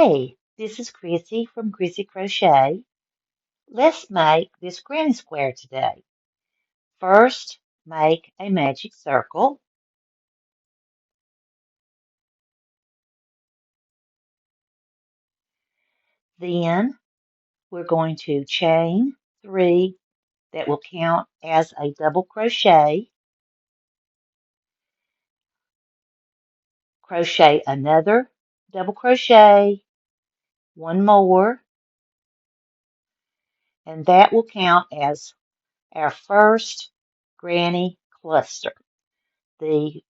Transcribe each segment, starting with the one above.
Hey, this is Crissy from Crissy Crochet. Let's make this granny square today. First, make a magic circle. Then we're going to chain 3 that will count as a double crochet. Crochet another double crochet, one more, and that will count as our first granny cluster. The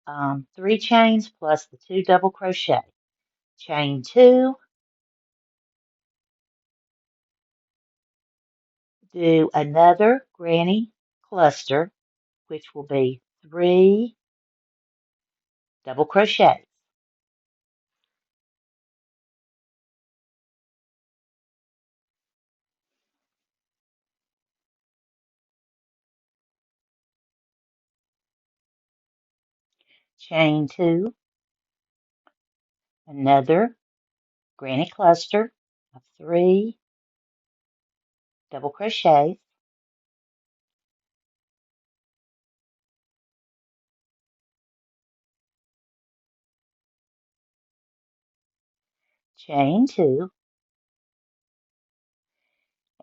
3 chains plus the 2 double crochet. Chain 2, do another granny cluster, which will be 3 double crochets. Chain 2, another granny cluster of 3 double crochets. Chain 2,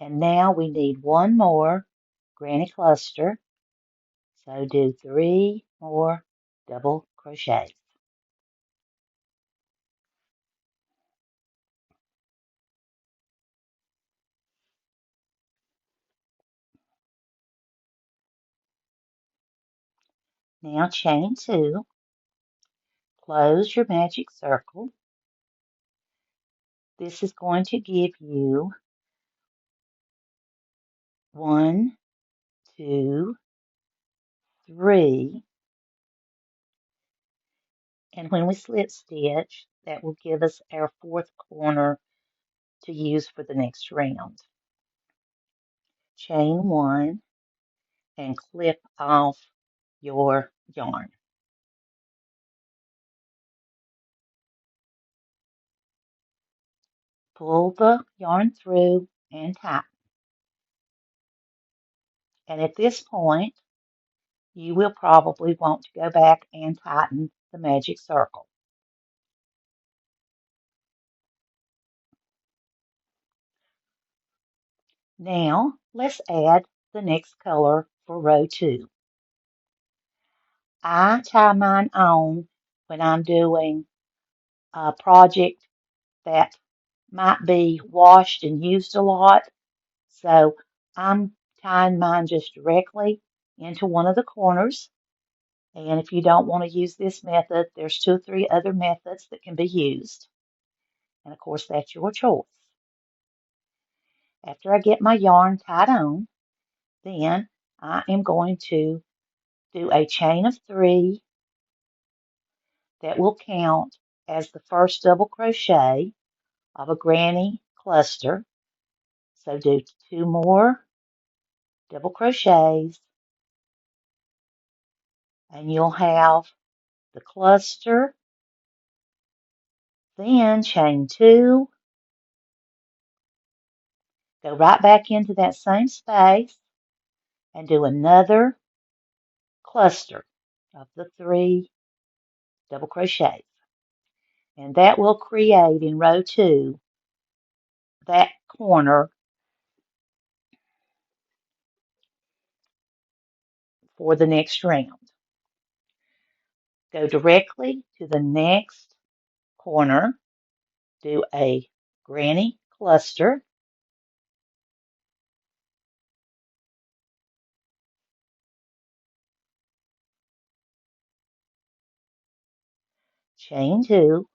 and now we need one more granny cluster, so do 3 more double crochets. Now chain 2, close your magic circle. This is going to give you 1, 2, 3, and when we slip stitch, that will give us our 4th corner to use for the next round. Chain 1 and clip off your yarn. Pull the yarn through and tighten. And at this point, you will probably want to go back and tighten the magic circle. Now, let's add the next color for row 2. I tie mine on when I'm doing a project that might be washed and used a lot. So I'm tying mine just directly into one of the corners. And if you don't want to use this method, there's 2 or 3 other methods that can be used. And of course, that's your choice. After I get my yarn tied on, then I am going to do a chain of 3 that will count as the first double crochet of a granny cluster. So do 2 more double crochets and you'll have the cluster, then chain 2, go right back into that same space and do another cluster of the 3 double crochets. And that will create in row 2 that corner for the next round. Go directly to the next corner, do a granny cluster, chain 2,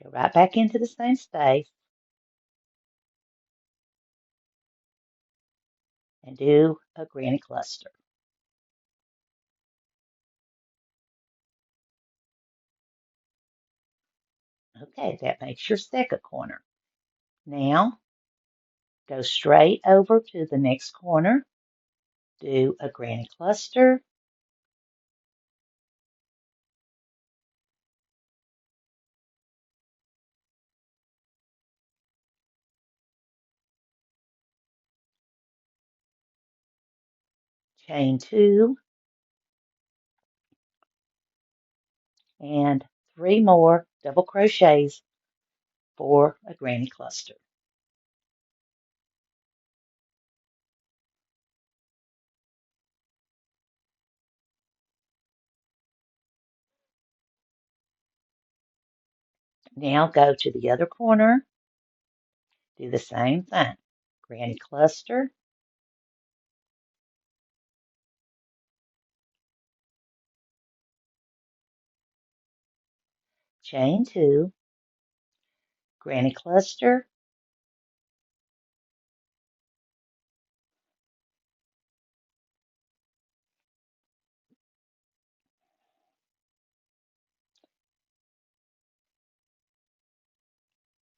go right back into the same space and do a granny cluster. Okay, that makes your second corner. Now, go straight over to the next corner, do a granny cluster, chain 2, and 3 more double crochets for a granny cluster. Now go to the other corner, do the same thing. Granny cluster, chain 2, granny cluster,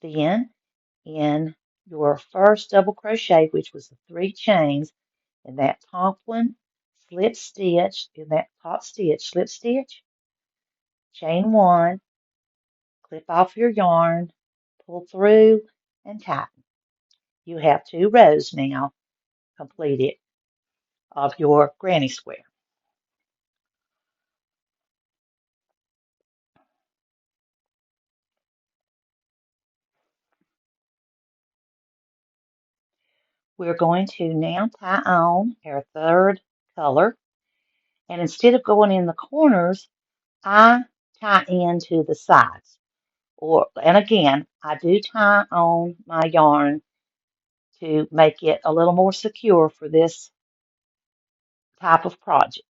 then in your first double crochet, which was the 3 chains in that top one, slip stitch in that top stitch, slip stitch, chain 1, clip off your yarn, pull through, and tighten. You have 2 rows now completed of your granny square. We're going to now tie on our third color, and instead of going in the corners, I tie into the sides. And again, I do tie on my yarn to make it a little more secure for this type of project.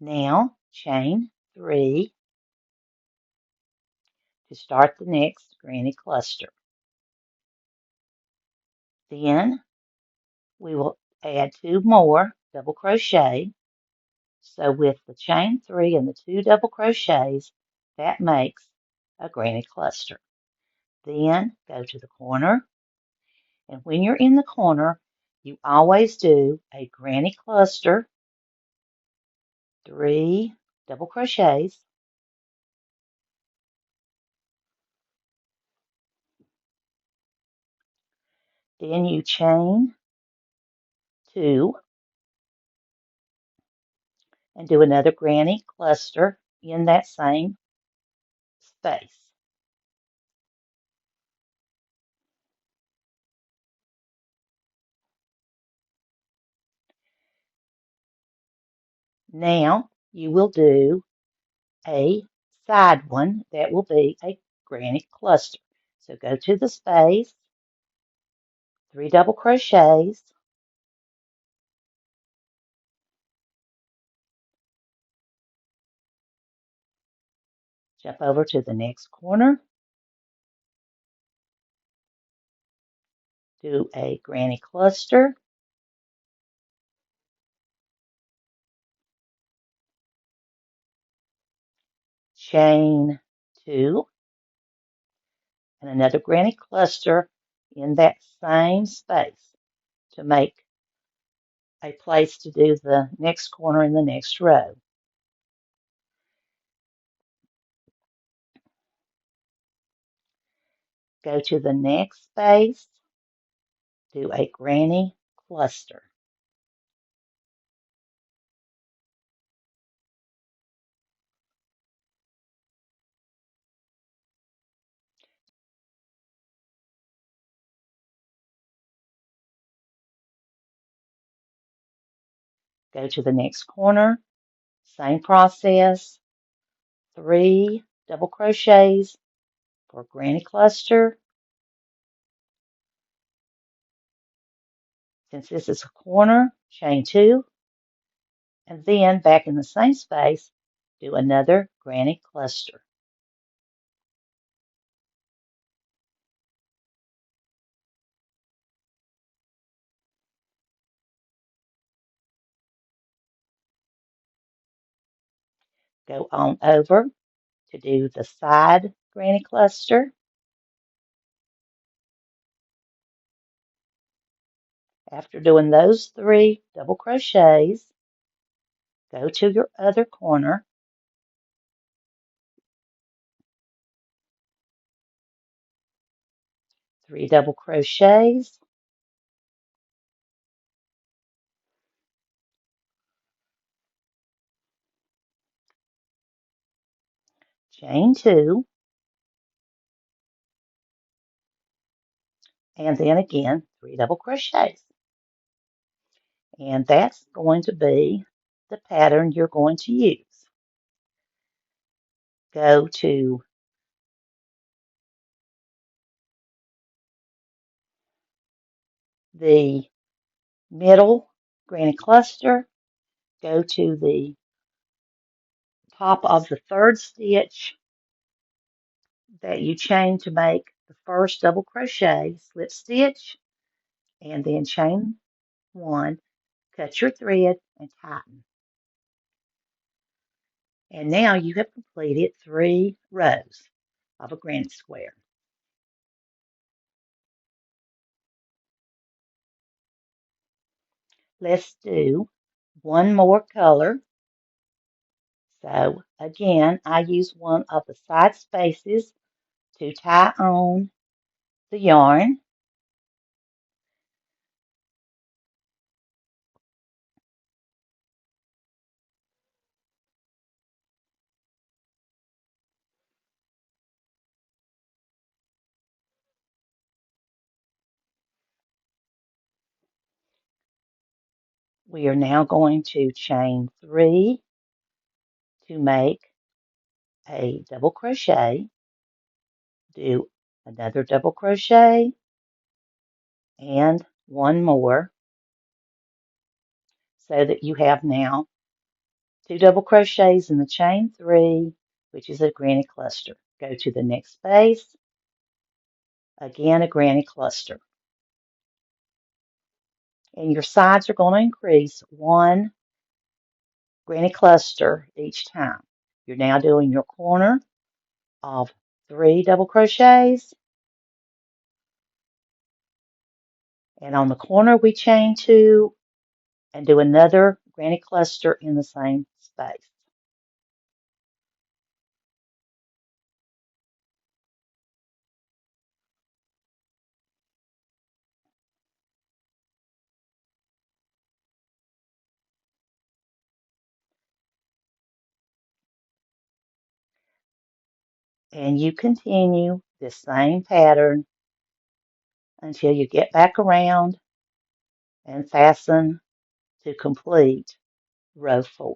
Now, chain 3 to start the next granny cluster. Then we will add 2 more double crochet. So with the chain 3 and the 2 double crochets, that makes a granny cluster. Then go to the corner, and when you're in the corner, you always do a granny cluster, 3 double crochets, then you chain 2 and do another granny cluster in that same space. Now you will do a side one that will be a granny cluster. So go to the space, 3 double crochets, jump over to the next corner, do a granny cluster, chain 2, and another granny cluster in that same space to make a place to do the next corner in the next row. Go to the next space, do a granny cluster. Go to the next corner, same process, 3 double crochets for granny cluster. Since this is a corner, chain 2, and then back in the same space, do another granny cluster. Go on over to do the side granny cluster. After doing those 3 double crochets, Go to your other corner, 3 double crochets, chain 2, and then again 3 double crochets. And that's going to be the pattern you're going to use. Go to the middle granny cluster, go to the top of the 3rd stitch that you chain to make the first double crochet, slip stitch, and then chain 1, cut your thread, and tighten. And now you have completed 3 rows of a granny square. Let's do one more color. So again, I use one of the side spaces to tie on the yarn. We are now going to chain 3 to make a double crochet, do another double crochet, and one more, so that you have now 2 double crochets in the chain 3, which is a granny cluster. Go to the next space, again a granny cluster. And your sides are going to increase 1 granny cluster each time. You're now doing your corner of 3 double crochets, and on the corner we chain 2 and do another granny cluster in the same space. And you continue the same pattern until you get back around and fasten to complete row 4.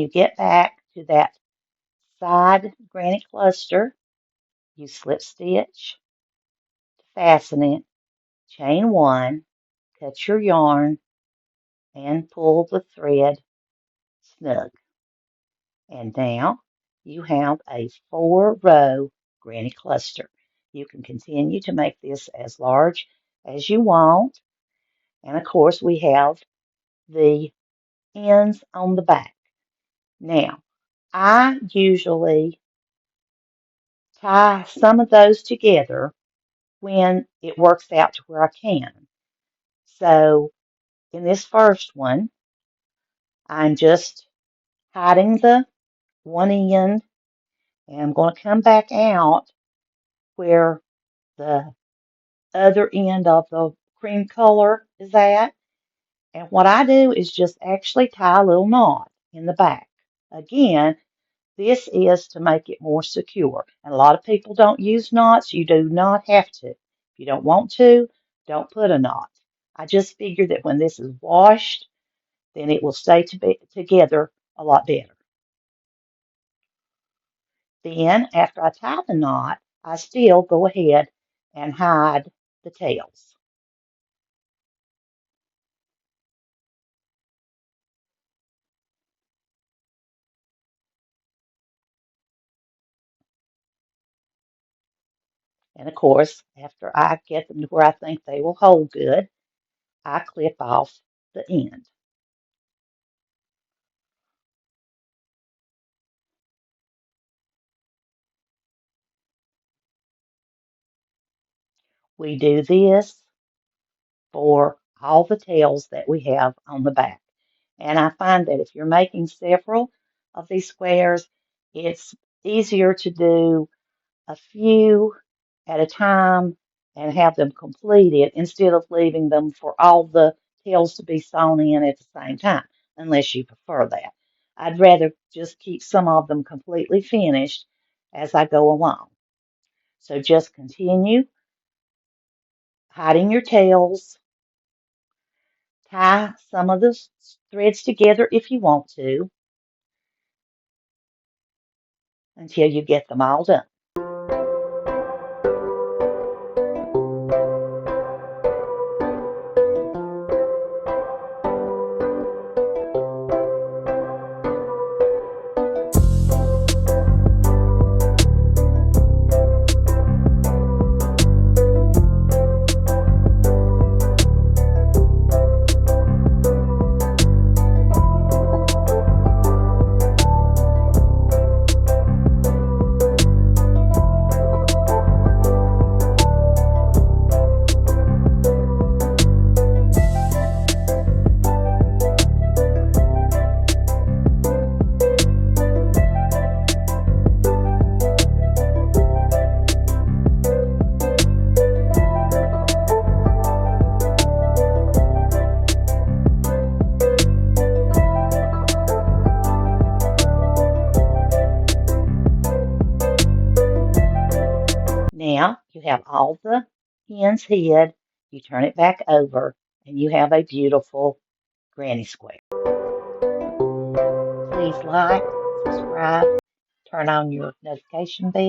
you get back to that side granny cluster, you slip stitch to fasten it, chain 1, cut your yarn, and pull the thread snug. And now you have a 4-row granny cluster. You can continue to make this as large as you want. And of course, we have the ends on the back. Now, I usually tie some of those together when it works out to where I can. So in this first one, I'm just hiding the one end, and I'm going to come back out where the other end of the cream color is at. And what I do is just actually tie a little knot in the back. Again, this is to make it more secure. And a lot of people don't use knots. You do not have to. If you don't want to, don't put a knot. I just figure that when this is washed, then it will stay together a lot better. Then, after I tie the knot, I still go ahead and hide the tails. And of course, after I get them to where I think they will hold good, I clip off the end. We do this for all the tails that we have on the back. And I find that if you're making several of these squares, it's easier to do a few at a time and have them completed instead of leaving them for all the tails to be sewn in at the same time, unless you prefer that. I'd rather just keep some of them completely finished as I go along. So just continue hiding your tails, tie some of the threads together if you want to until you get them all done. Now you have all the ends hid, you turn it back over, and you have a beautiful granny square. Please like, subscribe, turn on your notification bell.